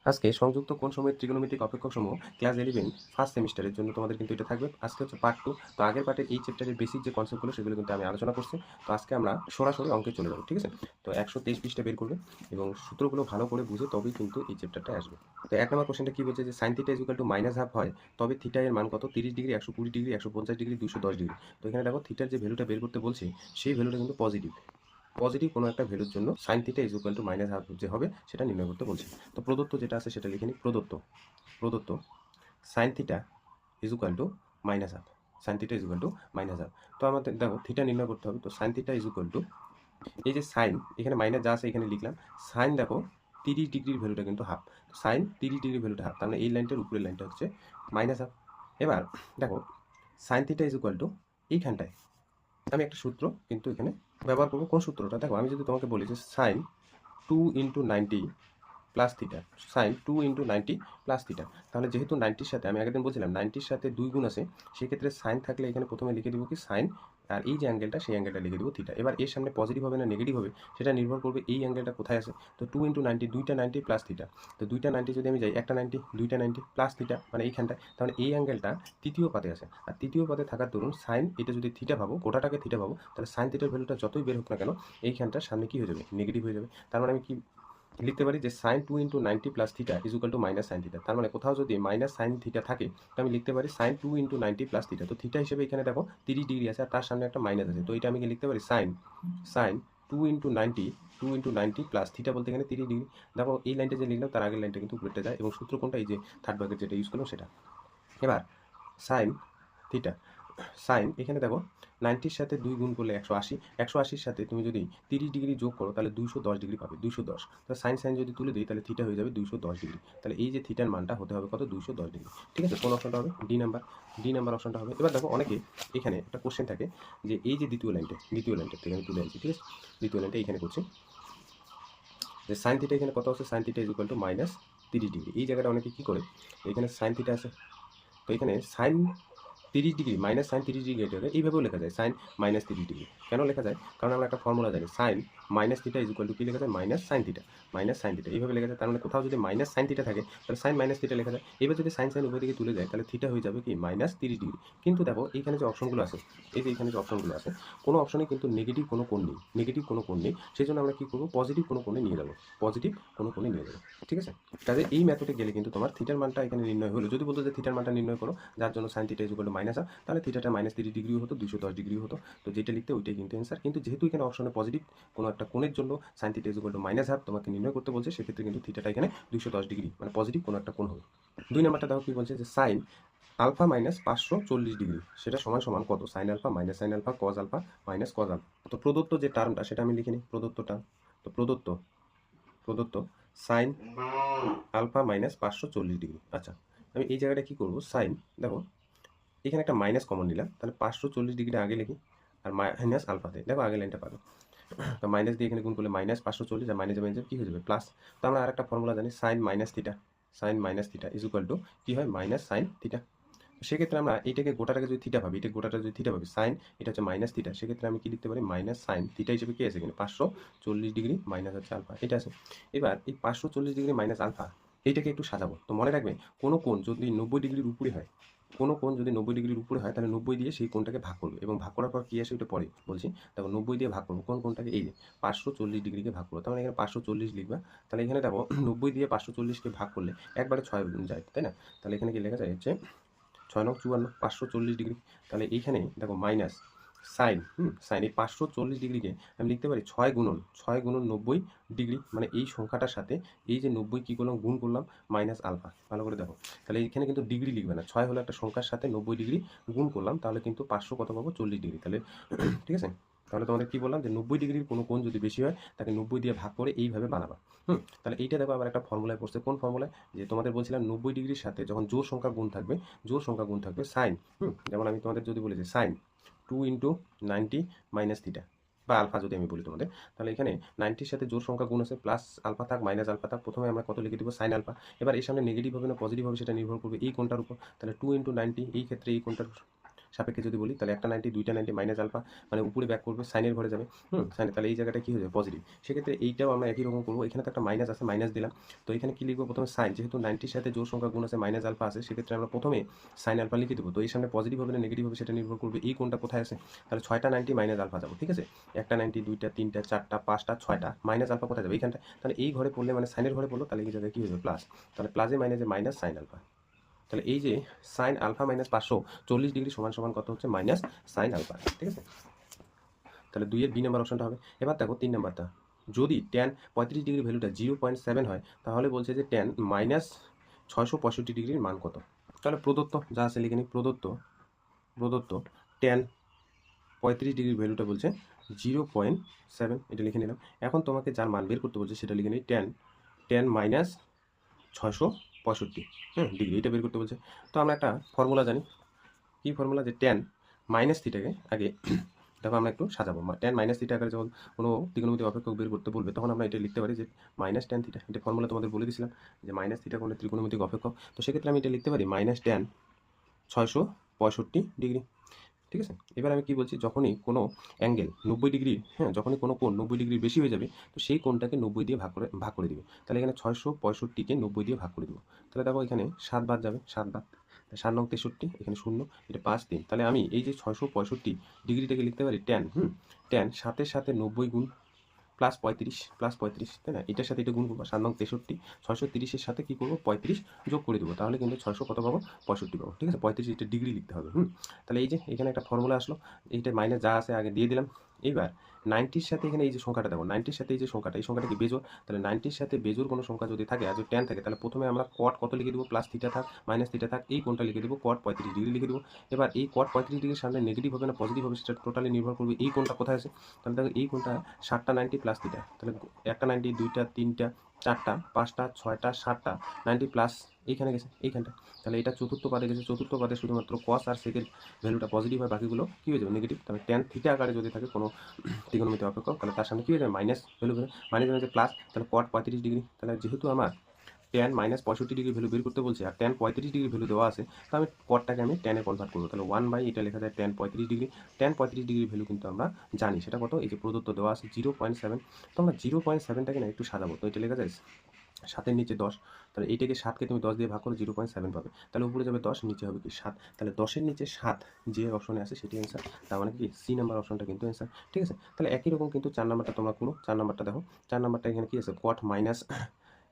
আজকে সংযুক্ত কোণ সময়ের ত্রিকোণমিতিক অপেক্ষকসমূহ ক্লাস 11 ফার্স্ট সেমিস্টারের জন্য তোমাদের কিন্তু এটা থাকবে। আজকে হচ্ছে পার্ট 2। তো আগের পার্টের এই চ্যাপ্টারের বেসিক যে কনসেপ্টগুলো সেগুলো কিন্তু আমি আলোচনা করছি। তো আজকে আমরা সরাসরি অঙ্কে চলে যাবো, ঠিক আছে? তো 123 পৃষ্ঠা বের করবে এবং সূত্রগুলো ভালো করে বুঝে তবেই কিন্তু এই চ্যাপ্টারটা আসবে। তো 1 নম্বর কোশ্চেনটা কি বলছে যে sin θ মাইনাস হাফ হয়, তবে থিটা এর মান কত? 30 ডিগ্রি, 120 ডিগ্রি, 150 ডিগ্রি, 210 ডিগ্রি। তো এখানে দেখো থিটার যে ভ্যালুটা বের করতে বলছে সেই ভ্যালুটা কিন্তু পজিটিভ। পজিটিভ কোনো একটা ভ্যালুর জন্য sine theta is equal to minus half যে হবে সেটা নির্ণয় করতে বলছে। তো প্রদত্ত যেটা আছে সেটা লিখে নিই। প্রদত্ত sine theta is equal to minus half. Sine theta is equal to minus half. তো আমাদের দেখো থিটা নির্ণয় করতে হবে। তো sine theta is equal two, এই যে সাইন এখানে মাইনাস যা আছে এখানে লিখলাম। সাইন দেখো 30 ডিগ্রির ভ্যালুটা কিন্তু হাফ। সাইন 30 ডিগ্রির ভ্যালুটা হাফ, তার মানে এই লাইনটার উপরের লাইনটা হচ্ছে মাইনাস হাফ। এবার দেখো sine theta is equal two, এইখানটায় আমি একটা সূত্র কিন্তু এখানে ব্যবহার করবো। কোন সূত্রটা? দেখো আমি যদি তোমাকে বলি যে sine 2 × 90 plus theta, sine 2 × 90 plus theta, তাহলে যেহেতু 90-র সাথে আমি আগের দিন বলছিলাম 90-র সাথে 2 গুণ আছে, সেক্ষেত্রে সাইন থাকলে এখানে প্রথমে লিখে দিব কি সাইন, আর এই যে অ্যাঙ্গেলটা সেই অ্যাঙ্গেলটা লিখে দিব থিটা। এবার এর সামনে পজিটিভ হবে না নেগেটিভ হবে সেটা নির্ভর করবে এই অ্যাঙ্গেলটা কোথায় আছে। তো 2 × 90, দুইটা 90 প্লাস থিটা। তো দুইটা 90 যদি আমি যাই, একটা 90, দুইটা 90 প্লাস থিটা, মানে এইখানটায়, তাহলে এই অ্যাঙ্গেলটা তৃতীয় পাতে আছে। আর তৃতীয় পাতে থাকার দরুন সাইন, এটা যদি থিটা ভাবো, গোটাটাকে থিটা ভাবো, তাহলে সাইন থিটার ভ্যালুটা যতই বের হোক না কেন এইখানটার সামনে কি হয়ে যাবে? নেগেটিভ হয়ে যাবে। তার মানে আমি কি লিখতে পারি যে sine 2 × 90 plus theta is equal to minus sine theta. তার মানে কোথাও যদি মাইনাস সাইন থিটা থাকে তো আমি লিখতে পারি সাইন 2 × 90 প্লাস থিটা। তো থিটা হিসেবে এখানে দেখো 30 ডিগ্রি আছে আর তার সামনে একটা মাইনাস আছে, তো এটা আমি কি লিখতে পারি সাইন সাইন 2 × 90, 2 × 90 প্লাস থিটা বলতে এখানে 30 ডিগ্রি। দেখো এই লাইনটা যে লিখলাম তার আগের লাইনটা কিন্তু উপরেটা যায় এবং সূত্র কোনটা? এই যে থার্ড ভাগের যেটা ইউজ করলাম সেটা। এবার সাইন থিটা, সাইন এখানে দেখো 90-র সাথে 2 গুণ করলে 180, 180-র সাথে তুমি যদি 30 ডিগ্রি যোগ করো তাহলে 210 ডিগ্রি পাবে, 210। তো সাইন সাইন যদি তুলে দিই তাহলে থিটা হয়ে যাবে 210 ডিগ্রি। তাহলে এই যে থিটার মানটা হতে হবে কত? 210 ডিগ্রি। ঠিক আছে, কোন অপশনটা হবে? ডি নাম্বার অপশনটা হবে। এবার দেখো অনেকে এখানে একটা কোশ্চেন থাকে যে এই যে দ্বিতীয় লাইনটা থেকে আমি তুলে আনছি, ঠিক আছে? দ্বিতীয় লাইনটা এখানে করছি যে সাইন থিটা এখানে কত আছে? Sine theta is equal to minus 30 degree. এই জায়গাটা অনেকে কী করে, এখানে সাইন থিটা আছে, তো এখানে sine 30 degree minus sine 30 degree এটাকে এইভাবেও লেখা যায়, সাইন মাইনাস 30 ডিগ্রি। কেন লেখা যায়? কারণ আমরা একটা ফর্মুলা জানি, sine minus theta is equal to কী লেখা যায়? মাইনাস সাইন থিটা এইভাবে লেখা যায়। তার মানে কোথাও যদি মাইনাস সাইন থিটা থাকে তাহলে সাইন মাইনাস থিটা লেখা যায়। এবার যদি সাইন সাইন উভয় দিকে তুলে যায় তাহলে থিটা হয়ে যাবে কি? Minus 30 degree. কিন্তু দেখো এইখানে যে অপশনগুলো আছে, এই যে এখানে যে অপশনগুলো আছে, কোনো অপশনে কিন্তু নেগেটিভ কোনো কোণ নেই, সেই জন্য আমরা কী করবো? পজিটিভ কোনো কোণে নিয়ে যাবো, ঠিক আছে? কাজে এই মেথডে গেলে কিন্তু তোমার থিটার মানটা এখানে নির্ণয় হলো। যদি বলতো যে থিটার মানটা নির্ণয় করো যার জন্য sine theta is equal to minus half, তাহলে থিটাটা মাইনাস 30 ডিগ্রিও হতো, 210 ডিগ্রিও হতো। তো যেটা লিখতে ওইটাই কিন্তু অ্যান্সার। কিন্তু যেহেতু এখানে অপশনে পজিটিভ কোনো একটা কোণের জন্য sine theta is equal to minus half তোমাকে নির্ণয় করতে বলছে, সেক্ষেত্রে কিন্তু থিটাটা এখানে 210 ডিগ্রি মানে পজিটিভ কোনো একটা কোণ হবে। 2 নাম্বারটা দেখো কি বলছে যে সাইন আলফা মাইনাস 540 ডিগ্রি সেটা সমান সমান কত? Sine alpha minus sine alpha cos alpha minus cos alpha. তো প্রদত্ত যে টার্মটা সেটা আমি লিখে নিই, প্রদত্ত টার্ম। তো প্রদত্ত সাইন আলফা মাইনাস 540 ডিগ্রি। আচ্ছা, আমি এই জায়গাটা কী করবো? সাইন দেখো এখানে একটা মাইনাস কমন নিলাম, তাহলে 540 ডিগ্রি আগে লিখি আর মাইনাস আলফাতে দেখো আগের লাইনটা পাবে। তো মাইনাস দিয়ে এখানে গুণ করলে মাইনাস 540 আর মাইনাসে মাইনাসে কী হয়ে যাবে? প্লাস। তো আমরা আরেকটা ফর্মুলা জানি, sine minus theta is equal to কী হয়? Minus sine theta. সেক্ষেত্রে আমরা এইটাকে গোটাটাকে যদি থিটা ভাবি, এটা গোটাটা যদি থিটা ভাবি, সাইন এটা হচ্ছে মাইনাস থিটা, সেক্ষেত্রে আমি কি লিখতে পারি? মাইনাস সাইন থিটা হিসেবে কি আছে এখানে? 540 ডিগ্রি মাইনাস হচ্ছে আলফা, এটা আছে। এবার এই 540 ডিগ্রি মাইনাস আলফা এইটাকে একটু সাজাবো। তো মনে রাখবে কোনো কোণ যদি 90 ডিগ্রির উপরে হয়, তাহলে 90 দিয়ে সেই কোণটাকে ভাগ করবে এবং ভাগ করার পর কী আসে ওটা পরে বলছি। দেখো 90 দিয়ে ভাগ করবো কোন কোণটাকে? এই যে 540 ডিগ্রিকে ভাগ করবো, তার মানে এখানে 540 লিখবা। তাহলে এখানে দেখো 90 দিয়ে 540কে ভাগ করলে একবারে 6 যায়, তাই না? তাহলে এখানে কি লেখা যায় হচ্ছে 6×9 = 540 ডিগ্রি। তাহলে এইখানে দেখো মাইনাস সাইন সাইন এই 540 ডিগ্রিকে আমি লিখতে পারি 6 × 90 ডিগ্রি, মানে এই সংখ্যাটার সাথে এই যে 90 কী করলাম? গুণ করলাম মাইনাস আলফা। ভালো করে দেখো, তাহলে এখানে কিন্তু ডিগ্রি লিখবে না, 6 হলো একটা সংখ্যার সাথে 90 ডিগ্রি গুণ করলাম, তাহলে কিন্তু 500 কত পাবো? 40 ডিগ্রি। তাহলে ঠিক আছে, তাহলে তোমাদের কি বললাম যে 90 ডিগ্রির কোনো কোণ যদি বেশি হয় তাকে 90 দিয়ে ভাগ করে এইভাবে বানাবা। তাহলে এইটা দেখো আবার একটা ফর্মুলায় পড়ছে। কোন ফর্মুলায়? যে তোমাদের বলছিলাম 90 ডিগ্রির সাথে যখন জোড় সংখ্যা গুণ থাকবে সাইন, যেমন আমি তোমাদের যদি বলি যে সাইন 2 × 90 মাইনাস থিটা বা আলফা যদি আমি বলি তোমাদের, তাহলে এখানে 90-র সাথে জোড় সংখ্যা গুণ আছে, প্লাস আলফা থাক মাইনাস আলফা থাক, প্রথমে আমরা কত লিখে দিব? Sine alpha. এবার এর সামনে নেগেটিভ হবে না পজিটিভ হবে সেটা নির্ভর করবে এই কোণটার উপর। তাহলে 2 × 90 এই ক্ষেত্রে এই কোণটার সাপেক্ষে যদি বলি তাহলে একটা 90 দুইটা 90 মাইনাস আলফা মানে উপরে ব্যাক করবে সাইনের ঘরে যাবে, সাইনে, তাহলে এই জায়গাটা কী হয়ে যাবে পজিটিভ। সেক্ষেত্রে এইটাও আমরা একই রকম করবো, এখানে তো একটা মাইনাস আছে, মাইনাস দিলাম। তো এখানে কী লিখবো প্রথমে সাইন, যেহেতু 90-র সাথে জোর সংখ্যা গুণ আছে মাইনাস আলফা আছে, সেক্ষেত্রে আমরা প্রথমে সাইন আলফা লিখে দেবো। তো এই সামনে পজিটিভ হবে না নেগেটিভ হবে সেটা নির্ভর করবে এই কোনটা কোথায় আছে। তাহলে 6টা 90 মাইনাস আলফা যাবো, ঠিক আছে, একটা 90 দুইটা তিনটা চারটা পাঁচটা 6টা মাইনাস আলফা কোথায় যাবে এইখানটা। তাহলে এই ঘরে পড়লে মানে সাইনের ঘরে পড়লো, তাহলে এই জায়গায় কী হয়ে যাবে প্লাস, তাহলে প্লাসে মাইনাসে মাইনাস সাইন আলফা। তাহলে এই যে সাইন আলফা মাইনাস 540 ডিগ্রি সমান সমান কত হচ্ছে মাইনাস সাইন আলফা, ঠিক আছে। তাহলে 2-এর বি নাম্বার অপশনটা হবে। এবার দেখো 3 নাম্বারটা, যদি ট্যান 35 ডিগ্রি ভ্যালুটা 0.7 হয় তাহলে বলছে যে ট্যান মাইনাস 665 ডিগ্রির মান কত। তাহলে প্রদত্ত যা আছে লিখে নিই, প্রদত্ত ট্যান 35 ডিগ্রির ভ্যালুটা বলছে 0.7, এটা লিখে নিলাম। এখন তোমাকে যার মান বের করতে বলছে সেটা লিখে নিই, ট্যান মাইনাস 665 ডিগ্রি, এটা বের করতে বলছে। তো আমরা একটা ফর্মুলা জানি, কি ফর্মুলা, যে ট্যান মাইনাস থিটাকে আগে দেখো আমরা একটু সাজাবো। ট্যান মাইনাস থিটা আকারে যখন কোনো ত্রিকোণমিতিক অপেক্ষক বের করতে বলবে তখন আমরা এটা লিখতে পারি যে মাইনাস ট্যান থিটা, এটা ফর্মুলা তোমাদের বলে দিয়েছিলাম যে মাইনাস থিটা কোনো ত্রিকোণমিতিক অপেক্ষক। তো সেক্ষেত্রে আমি এটা লিখতে পারি মাইনাস ট্যান 665 ডিগ্রি, ঠিক আছে। এবার আমি কি বলছি, যখনই কোনো অ্যাঙ্গেল 90 ডিগ্রি, যখনই কোনো কোণ 90 ডিগ্রির বেশি হয়ে যাবে তো সেই কোণটাকে 90 দিয়ে ভাগ করে দিবে। তাহলে এখানে 665কে 90 দিয়ে ভাগ করে দেবো। তাহলে দেখো এখানে 7 বাদ যাবে, 7 বাদ, 7 নং 63, এখানে 0, এটা 5 3। তাহলে আমি এই যে 665 ডিগ্রিটাকে লিখতে পারি ট্যান, ট্যান 7-এর সাথে 90 গুণ প্লাস 35, তাই না, এটার সাথে এটা গুণ করবো, 7 নং 63, 630-এর সাথে কী করবো 35 যোগ করে দেবো, তাহলে কিন্তু 600 কত পাবো 65 পাবো, ঠিক আছে। 35 এটা ডিগ্রি লিখতে হবে। তাহলে এই যে এখানে একটা ফর্মুলা আসলো, এইটা মাইনাস যা আছে আগে দিয়ে দিলাম। এইবার 90-র সাথে এখানে এই যে সংখ্যাটা দেখো, 90-র সাথে এই যে সংখ্যাটা, এই সংখ্যাটা কি বেজোড়, তাহলে 90-র সাথে বেজোড় কোনো সংখ্যা যদি থাকে আর যদি ট্যান থাকে তাহলে প্রথমে আমরা কট কত লিখে দেবো, প্লাস থিটা থাক মাইনাস থিটা থাক, এই কোণটা লিখে দেবো কট 35 ডিগ্রি লিখে দেবো। এবার এই কট 35 ডিগ্রির সামনে নেগেটিভ হবে না পজিটিভ হবে সেটা টোটালি নির্ভর করবে এই কোণটা কোথায় আছে। তাহলে দেখো এই কোণটা 7টা 90 প্লাস থিটা, তাহলে একটা 90 দুইটা তিনটা চারটা পাঁচটা 6টা 7টা 90 প্লাস এইখানে গেছে এইখানটা, তাহলে এটা চতুর্থ পাদে গেছে, চতুর্থ পাদে শুধুমাত্র কস আর সেকের ভ্যালুটা পজিটিভ হয়, বাকিগুলো কী হয়ে যাবে নেগেটিভ। তাহলে ট্যান থিটা আকারে যদি থাকে কোনো ত্রিকোণমিতিক অপেক্ষক তাহলে তার সামনে কী হয়ে যাবে মাইনাস ভ্যালু, মাইনাস হয়ে যাবে প্লাস, তাহলে কট 35 ডিগ্রি। তাহলে যেহেতু আমার ট্যান মাইনাস 65 ডিগ্রি ভ্যালু বের করতে বলছে আর ট্যান 35 ডিগ্রি ভ্যালু দেওয়া আছে, তো আমি কটটাকে আমি ট্যানে কনভার্ট করবো, তাহলে 1 এটা লেখা যায় tan 35 degree. Tan 35 degree value কিন্তু আমরা জানি সেটা কত, এই যে প্রদত্ত দেওয়া আছে 0.7। তো আমরা 0.7টাকে না একটু সাজাবো, তো এটা লেখা যায় 7-এর নিচে 10, তাহলে এইটাকে 7কে তুমি 10 দিয়ে ভাগ করো 0.7 পাবে, তাহলে উপরে যাবে 10 নিচে হবে কি 7, তাহলে 10-এর নিচে 7 যে অপশনে আছে সেটি অ্যান্সার, তার মানে কি সি নাম্বার অপশনটা কিন্তু অ্যান্সার, ঠিক আছে। তাহলে একই রকম কিন্তু 4 নাম্বারটা তোমরা করো। 4 নাম্বারটা দেখো, 4 নাম্বারটা এখানে কি আছে কট মাইনাস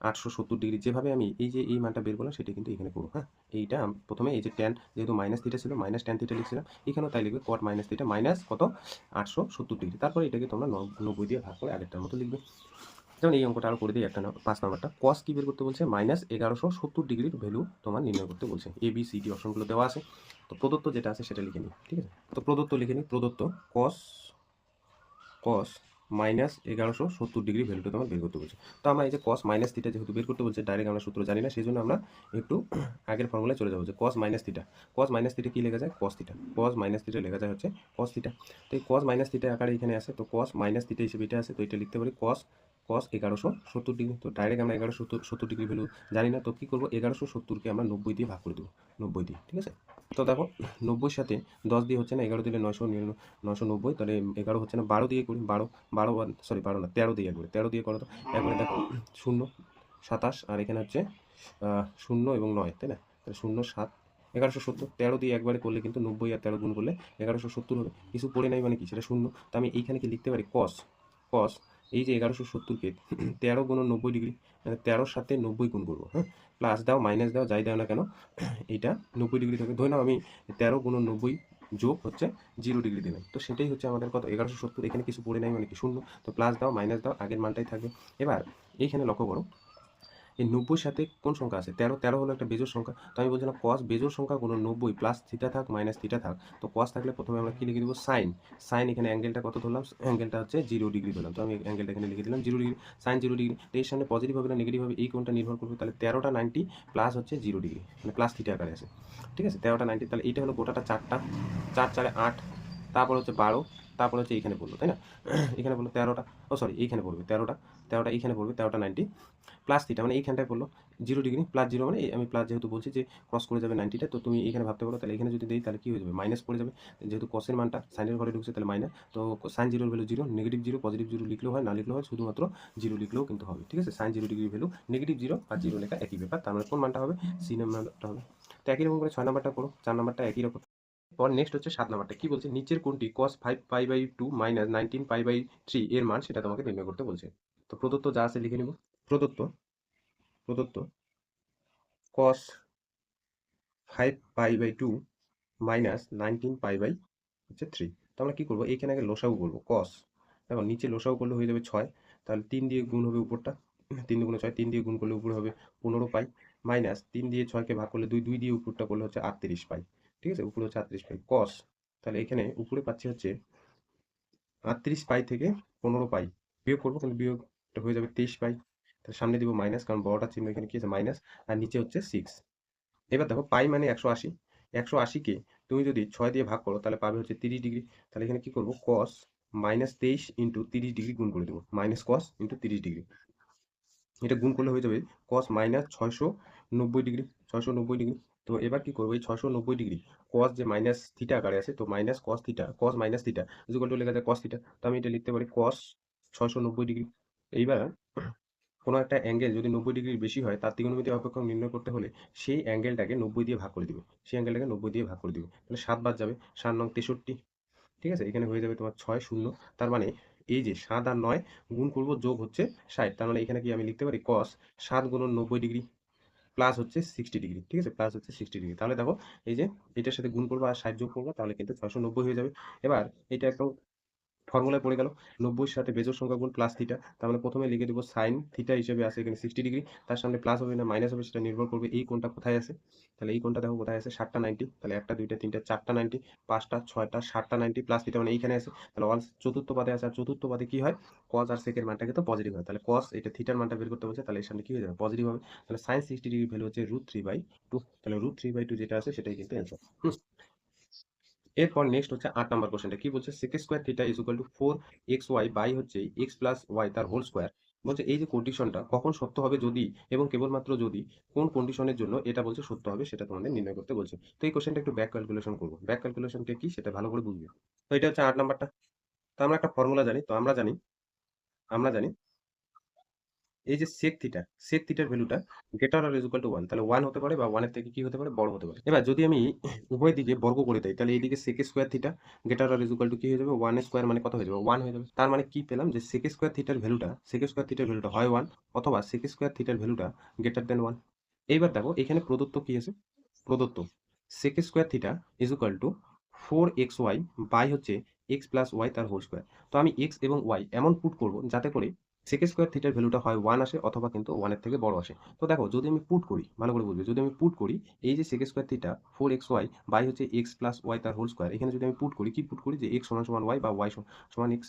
870 ডিগ্রি, যেভাবে আমি এই যে এই মানটা বের করলাম সেটা কিন্তু এখানে করবো। এইটা প্রথমে এই যে ট্যান যেহেতু মাইনাস থিটা ছিল মাইনাস ট্যান থিটা লিখছিলাম, এখানেও তাই লিখবে কট মাইনাস থিটা মাইনাস কত 870 ডিগ্রি, তারপরে এটাকে তোমরা 90 দিয়ে ভাগ করে আগেরটার মতো লিখবে। যেমন এই অঙ্কটা আরও করে দিই একটা 5 নাম্বারটা, কস কি বের করতে বলছে মাইনাস 1170 ডিগ্রির ভ্যালু তোমার নির্ণয় করতে বলছে, এ বি সি ডি অপশনগুলো দেওয়া আছে। তো প্রদত্ত যেটা আছে সেটা লিখে নিই, ঠিক আছে। তো প্রদত্ত লিখে নিই, প্রদত্ত কস মাইনাস 1170 ডিগ্রি ভ্যালুটা তোমার বের করতে বলছে। তো আমরা এই যে কস মাইনাস থিটা যেহেতু বের করতে বলছে ডাইরেক্ট আমরা সূত্র জানি না, সেই জন্য আমরা একটু আগের ফর্মুলায় চলে যাবো যে কস মাইনাস থিটা কী লেখা যায় কস থিটা, কস মাইনাস থিটা লেখা যায় হচ্ছে কস থিটা। তো এই কস মাইনাস থিটা আকারে এখানে আছে, তো কস মাইনাস থিটা হিসেবে এটা আছে, তো এটা লিখতে পারি কস 1170 ডিগ্রি। তো ডাইরেক্ট আমরা 1170 ডিগ্রি ভ্যালু জানি না, তো কী করবো 1170কে আমরা 90 দিয়ে ভাগ করে দেবো, 90 দিয়ে, ঠিক আছে। তো দেখো 90-র সাথে 10 দিয়ে হচ্ছে না, 11 দিলে 990, তাহলে 11 হচ্ছে না, 12 দিয়ে করি, 12 না 13 দিয়ে একবারে 13 দিয়ে করো, তো একবারে দেখো 0 27 আর এখানে হচ্ছে 0 এবং 9, তাই না, তাহলে 0 7 1170, 13 দিয়ে একবারে করলে কিন্তু 90 আর 13 গুণ করলে 1170 হবে, কিছু পড়ে নাই মানে কি সেটা 0। তো আমি এইখানে কি লিখতে পারি কস এই যে 1170কে 13 গুণ 90 ডিগ্রি, মানে 13-র সাথে 90 গুণ করবো, প্লাস দাও মাইনাস দাও যাই দাও না কেন এইটা 90 ডিগ্রি থাকে, ধরে নাও আমি 13 গুণ 90 যোগ হচ্ছে 0 ডিগ্রি দিলাম, তো সেটাই হচ্ছে আমাদের কত 1170, এখানে কিছু পড়ে নাই মানে কি 0, তো প্লাস দাও মাইনাস দাও আগের মানটাই থাকবে। এবার এইখানে লক্ষ্য করো এই 90-র সাথে কোন সংখ্যা আছে 13 হলো একটা বেজোড় সংখ্যা, তো আমি বলছিলাম কস বেজোড় সংখ্যা কোনো 90 প্লাস থিটা থাক মাইনাস থিটা থাক, তো কস থাকলে প্রথমে আমরা কি লিখে দেবো সাইন এখানে অ্যাঙ্গেলটা কত ধরলাম, অ্যাঙ্গেলটা হচ্ছে 0 ডিগ্রি ধরলাম, তো আমি অ্যাঙ্গেলটা এখানে লিখে দিলাম 0 ডিগ্রি, সাইন 0 ডিগ্রি। তো এর সামনে পজিটিভ হবে না নেগেটিভ হবে এই কোণটা নির্ভর করবে, তাহলে 13টা 90 প্লাস হচ্ছে 0 ডিগ্রি মানে প্লাস থিটা আকারে আছে, ঠিক আছে। 13টা 90, তাহলে এইটা হলো গোটাটা 4টা 4 4 8, তারপর হচ্ছে 12, তারপর হচ্ছে এইখানে বললো তাই না, এখানে বললো 13টা, এইখানে বলবে 13টা 13টা এইখানে পড়বে, 13টা 90 প্লাস থিটা মানে এইখানটায় পড়লো 0 ডিগ্রি, প্লাস 0 মানে আমি প্লাস যেহেতু বলছি যে ক্রস করে যাবে 90টা, তো তুমি এখানে ভাবতে পারো তাহলে এখানে যদি দেই তাহলে কি হয়ে যাবে, মাইনাস পড়ে যাবে, যেহেতু কসের মানটা সাইনের ঘরে ঢুকছে তাহলে মাইনাস, তো সাইন জিরোর ভ্যালু 0, নেগেটিভ 0 পজিটিভ 0 লিখলেও হয়, না লিখলেও হয়, শুধুমাত্র 0 লিখলেও কিন্তু হবে, ঠিক আছে। সাইন 0 ডিগ্রি ভ্যালু নেগেটিভ 0 আর 0 লেখা একই ব্যাপার, তার মানে কোন মানটা হবে, সি নাম্বারটা হবে। তো একই রকম করে 6 নাম্বারটা করো, 4 নাম্বারটা একই রকম। পর নেক্সট হচ্ছে 7 নাম্বারটা, কি বলছে, নিচের কোনটি cos 5 পাই/2 মাইনাস 19 পাই/3 এর মান সেটা তোমাকে নির্ণয় করতে বলছে। তো প্রদত্ত যা আছে লিখে নিব, প্রদত্ত প্রদত্ত cos 5 পাই/2 মাইনাস 19 পাই/3। তো আমরা কি করবো, এখানে আগে লসাগু করবো cos, দেখো নিচে লসাগু করলে হয়ে যাবে 6, তাহলে 3 দিয়ে গুণ হবে উপরটা, 3 দুগুণে 6, 3 দিয়ে গুণ করলে উপরে হবে 15 পাই, মাইনাস 3 দিয়ে 6কে ভাগ করলে 2, 2 দিয়ে উপরটা করলে হচ্ছে 38 পাই, ঠিক আছে, উপরে হচ্ছে 38 পাই cos, তাহলে এখানে উপরে পাচ্ছি হচ্ছে 38 পাই থেকে 15 পাই বিয়োগ করবো, কিন্তু বিয়োগটা হয়ে যাবে 23 পাই, তাহলে সামনে দিব মাইনাস, কারণ বড়টা চিহ্ন এখানে কি আছে মাইনাস, আর নিচে হচ্ছে 6। এবার দেখো পাই মানে 180, 180কে তুমি যদি 6 দিয়ে ভাগ করো তাহলে পাবে হচ্ছে 30 ডিগ্রি, তাহলে এখানে কি করবো cos -23 ইন্টু 30 ডিগ্রি গুণ করে দেবো, মাইনাস cos ইন্টু 30 ডিগ্রি, এটা গুণ করলে হয়ে যাবে cos মাইনাস 690 ডিগ্রি, 690 ডিগ্রি। তো এবার কি করবো, এই 690 ডিগ্রি cos যে মাইনাস থিটা আকারে আছে, তো minus cos theta, cos minus theta equal to লেখা যায় cos থিটা, তো আমি এটা লিখতে পারি cos 690 ডিগ্রি। এইবার কোনো একটা অ্যাঙ্গেল যদি 90 ডিগ্রির বেশি হয় তার ত্রিকোণমিতিক অপেক্ষক নির্ণয় করতে হলে সেই অ্যাঙ্গেলটাকে 90 দিয়ে ভাগ করে দিবে, সেই অ্যাঙ্গেলটাকে 90 দিয়ে ভাগ করে দিবে, তাহলে 7 বাদ যাবে, 7 নং 63, ঠিক আছে, এখানে হয়ে যাবে তোমার 6 শূন্য, তার মানে এই যে 7 আর 9 গুণ করবো যোগ হচ্ছে 60, তার মানে এখানে কি আমি লিখতে পারি cos 7 গুণন 90 ডিগ্রি প্লাস হচ্ছে 60 ডিগ্রি, ঠিক আছে, প্লাস হচ্ছে 60 ডিগ্রি, তাহলে দেখো এই যে এটার সাথে গুণ করবো আর 60 যোগ করবো তাহলে কিন্তু 690 হয়ে যাবে। এবার এটা একদম ফর্মুলায় পড়ে গেল, 90-র সাথে বেজোড় সংখ্যা গুণ প্লাস থিটা, তার মানে প্রথমে লিখে দেবো সাইন থিটা হিসেবে আছে এখানে 60 ডিগ্রি, তার সামনে প্লাস হবে না মাইনাস হবে সেটা নির্ভর করবে এই কোণটা কোথায় আছে, তাহলে এই কোণটা দেখো কোথায় আছে 7টা 90, তাহলে 1টা 2টা 3টা 4টা 90, 5টা 6টা 7টা 90 প্লাস থিটা মানে এইখানে আছে, তাহলে ওয়ান চতুর্থ পাদে আছে, আর চতুর্থ পাদে কি হয় cos আর sec এর মানটাকে তো পজিটিভ হয়, তাহলে cos এটা থিটার মানটা বের করতে বলছে, তাহলে এর সামনে কি হয়ে যাবে পজিটিভ হবে, তাহলে সাইন 60 ডিগ্রি ভ্যালু হচ্ছে √3/2, তাহলে √3/2 যেটা আছে সেটাই কিন্তু অ্যান্সার। এরপর নেক্সট হচ্ছে 8 নাম্বার কোশ্চেনটা, কি বলছে, sec square theta is equal to 4xy by হচ্ছে x প্লাস y তার হোল স্কয়ার, বলছে এই যে কন্ডিশনটা কখন সত্য হবে যদি এবং কেবলমাত্র যদি কোন কন্ডিশনের জন্য এটা বলছে সত্য হবে সেটা তোমাদের নির্ণয় করতে বলছে। তো এই কোশ্চেনটা একটু ব্যাক ক্যালকুলেশন করবো, ব্যাক ক্যালকুলেশনটা কি সেটা ভালো করে বুঝবে। তো এটা হচ্ছে 8 নাম্বারটা, তো আমরা একটা ফর্মুলা জানি, তো আমরা জানি এই যে sec থিটার ভ্যালুটা গ্রেটার অর ইকুয়াল টু 1, তাহলে 1 হতে পারে বা 1 এর থেকে কি হতে পারে বড় হতে পারে। এবার যদি আমি উভয় দিকে বর্গ করে দেই তাহলে এইদিকে sec square theta greater or equal to কি হয়ে যাবে 1 স্কয়ার, মানে কত হয়ে যাবে 1 হয়ে যাবে, তার মানে কি পেলাম যে sec স্কয়ার থিটার ভ্যালুটা হয় 1 অথবা sec স্কয়ার থিটার ভ্যালুটা গ্রেটার দেন 1। এইবার দেখো এখানে প্রদত্ত কি আছে, প্রদত্ত sec square theta is equal to 4xy by হচ্ছে x প্লাস y তার হোল স্কয়ার। তো আমি x এবং y এমন পুট করব যাতে করে sec স্কয়ার থিটার ভ্যালুটা হয় 1 আসে অথবা কিন্তু 1 এর থেকে বড় আসে। তো দেখো যদি আমি পুট করি, ভালো করে বুঝবে, যদি আমি পুট করি এই যে sec square theta 4xy by হচ্ছে x প্লাস y তার হোল স্কয়ার, এখানে যদি আমি পুট করি, কি পুট করি যে x সমান সমান y বা y সমান x,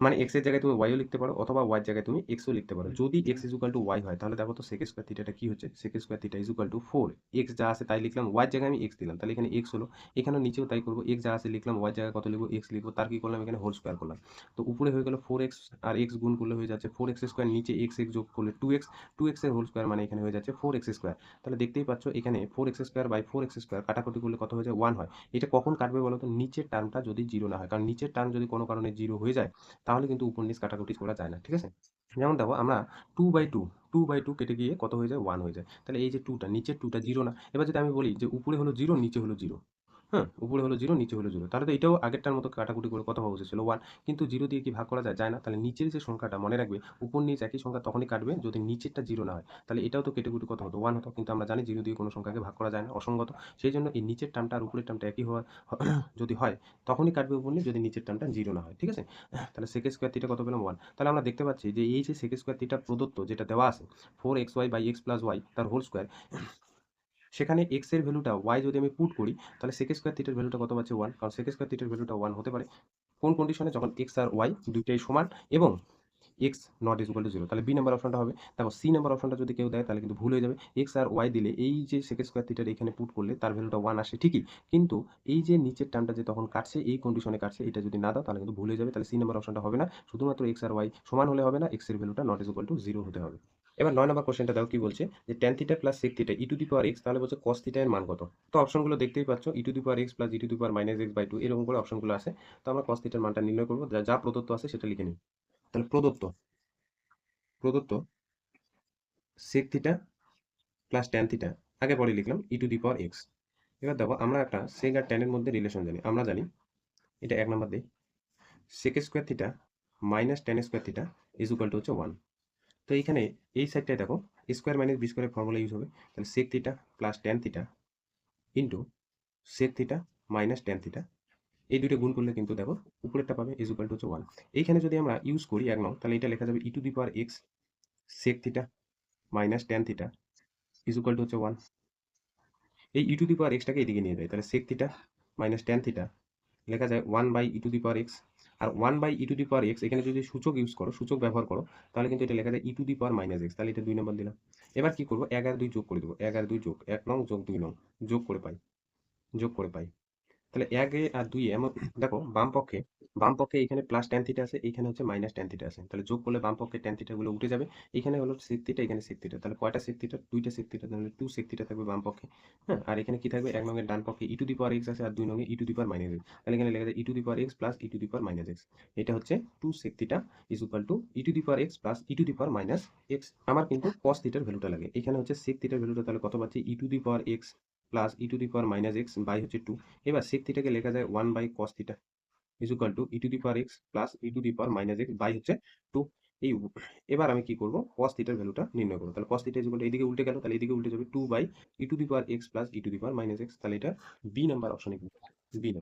মানে x এর জায়গায় তুমি y ও লিখতে পারো অথবা y এর জায়গায় তুমি x ও লিখতে পারো। যদি x is equal two y হয় তাহলে দেখো তো sec স্কয়ার থিটাটা কি হচ্ছে, sec square theta is equal two 4 x যা আছে তাই লিখলাম, y এর জায়গায় আমি x দিলাম, তাহলে এখানে x হলো, এখানে নিচেও তাই করবো, x যা আছে লিখলাম, y এর জায়গায় কত লিখবো x লিখবো, তার কি করলাম এখানে হোল স্কয়ার করলাম। তো উপরে হয়ে গেল 4x আর x গুণ করলে হয়ে যাচ্ছে 4x স্কয়ার, নিচে x যোগ করলে 2x, 2x এর হোল স্কয়ার মানে এখানে হয়ে যাচ্ছে 4x স্কয়ার। তাহলে দেখতেই পাচ্ছ এখানে 4x square by 4x square কাটাকুটি করলে কত হয়ে যায় 1 হয়। এটা কখন কাটবে বলো তো, নিচের টার্মটা যদি 0 না হয়, কারণ নিচের টার্ম যদি কোনো কারণে 0 হয়ে যায় তাহলে কিন্তু উপর নিচ কাটাকুটি করা যায় না, ঠিক আছে। যেমন দেখো আমরা 2/2 কেটে গিয়ে কত হয়ে যায় 1 হয়ে যায়, তাহলে এই যে 2টা নিচের 2টা 0 না, এবার যদি আমি বলি যে উপরে হলো 0 নিচে হলো 0, হ্যাঁ উপরে হলো 0 নিচে হলো 0, তাহলে তো এটাও আগেরটার মতো কাটাকুটি করে কত হওয়া উচিত ছিল 1, কিন্তু 0 দিয়ে কি ভাগ করা যায়, যায় না, তাহলে নিচের যে সংখ্যাটা মনে রাখবে উপর নিচ একই সংখ্যা তখনই কাটবে যদি নিচেরটা 0 না হয়, তাহলে এটাও তো কেটে কুটে কত হতো 1 হতো, কিন্তু আমরা জানি 0 দিয়ে কোনো সংখ্যাকে ভাগ করা যায় না, অসংগত, সেই জন্য এই নিচের টার্মটা আর উপরের টার্মটা একই হওয়া যদি হয় তখনই কাটবে উপর নিচ, যদি নিচের টার্মটা 0 না হয়, ঠিক আছে। তাহলে sec স্কয়ার থিটা কত পেলাম 1, তাহলে আমরা দেখতে পাচ্ছি যে এই যে sec স্কয়ার থিটা প্রদত্ত যেটা দেওয়া আছে 4xy by x plus y তার হোল স্কয়ার, সেখানে x এর ভ্যালুটা y যদি আমি পুট করি তাহলে sec স্কয়ার থিটার ভ্যালুটা কত পাচ্ছি 1, কারণ sec স্কয়ার থিটার ভ্যালুটা 1 হতে পারে কোন কন্ডিশনে, যখন x আর y দুইটাই সমান এবং x not is equal two zero, তাহলে বি নাম্বার অপশনটা হবে। দেখো সি নাম্বার অপশনটা যদি কেউ দেয় তাহলে কিন্তু ভুল হয়ে যাবে। এক্স আর ওয়াই দিলে এই যে সেকেন্ড স্কোয়ার থিটার এখানে পুট করলে তার ভ্যালুটা 1 আসে ঠিকই, কিন্তু এই যে নিচের টার্মটা যে তখন কাটছে এই কন্ডিশনে কাটছে, এটা যদি না দাও তাহলে কিন্তু ভুল হয়ে যাবে। তাহলে সি নাম্বার অপশনটা হবে না, শুধুমাত্র এক্স আর ওয়াই সমান হলে হবে না, এক্স এর ভ্যালুটা not is equal two zero হতে হবে। এবার 9 নম্বর কোশ্চেনটা দেখো কি বলছে, যে tan theta plus sec theta E to the power x, তাহলে বলছে cos থিটা এর মান কত। তো অপশনগুলো দেখতেই পাচ্ছ, e to the power x plus e to the power minus x by two, এরকম করে অপশনগুলো আছে। তো আমরা cos থিটার মানটা নির্ণয় করবো, যা যা প্রদত্ত আছে সেটা লিখে নিই। তাহলে প্রদত্ত প্রদত্ত sec theta plus tan theta, আগে পরে লিখলাম ই টু দি পাওয়ার এক্স। এবার দেখো আমরা একটা sec আর tan এর মধ্যে রিলেশন জানি, আমরা জানি এটা 1 নাম্বার দিই, sec square theta minus tan square theta is equal to হচ্ছে 1। তো এইখানে এই সাইডটায় দেখো স্কোয়ার মাইনাস বি স্কোয়ারের ফর্মুলা ইউজ হবে, তাহলে sec theta plus tan theta into sec theta minus tan theta, এই দুটো গুণ করলে কিন্তু দেখো উপরেরটা পাবে ইজ ইকুয়াল টু হচ্ছে 1। এইখানে যদি আমরা ইউজ করি 1 নং, তাহলে এটা লেখা যাবে e to the power x sec theta minus tan theta is equal to হচ্ছে 1। এই ই টু দি পাওয়ার এক্সটাকে এদিকে নিয়ে যায়, তাহলে sec theta minus tan theta লেখা যায় 1 by e to the power x. আর 1 by e to the power x এখানে যদি সূচক ইউজ করো, সূচক ব্যবহার করো, তাহলে কিন্তু এটা লেখা যায় e to the power minus x, তাহলে এটা 2 নম্বর দিলাম। এবার কি করবো, 1 আর 2 যোগ করে দেবো, 1 আর 2 যোগ 1 নং যোগ 2 নং, যোগ করে পাই, যোগ করে পাই। তাহলে 1 এ আর 2 এ এমন, দেখো বাম পক্ষে এখানে প্লাস ট্যান থিটা আছে, এখানে হচ্ছে মাইনাস ট্যান থিটা আছে, তাহলে যোগ করলে বাম পক্ষে ট্যান থিটা গুলো উঠে যাবে। এখানে হলো সেক থিটা, এখানে সেক থিটা, তাহলে কয়টা সেক থিটা, দুইটা সেক থিটা, তাহলে 2 সেক থিটা থাকবে বাম পক্ষে। হ্যাঁ, আর এখানে কি থাকবে, 1 নংয়ের ডান পক্ষে ই টু দি পাওয়ার এক্স আছে, আর 2 নংয়ে e to the power minus x, তাহলে এখানে লেখা যায় e to the power x plus e to the power minus x. এটা হচ্ছে 2 sec theta is equal to e to the power x plus e to the power minus x. আমার কিন্তু cos থিটার ভ্যালুটা লাগে, এখানে হচ্ছে সেক থিটার ভ্যালুটা, তাহলে কত পাচ্ছি, e to the power x plus e to the power minus x by হচ্ছে 2। এবার sec থিটাকে লেখা যায় 1 by cos theta is equal to e to the power x plus e to the power minus x by হচ্ছে 2। এই এবার আমি কি করব, cos থিটার ভ্যালুটা নির্ণয় করব। তাহলে cos theta is equal to, এদিকে উল্টে গেল, তাহলে এদিকে উল্টে যাবে 2 by e to the power x plus e to the power minus x, তাহলে এটা বি নাম্বার অপশনে বি।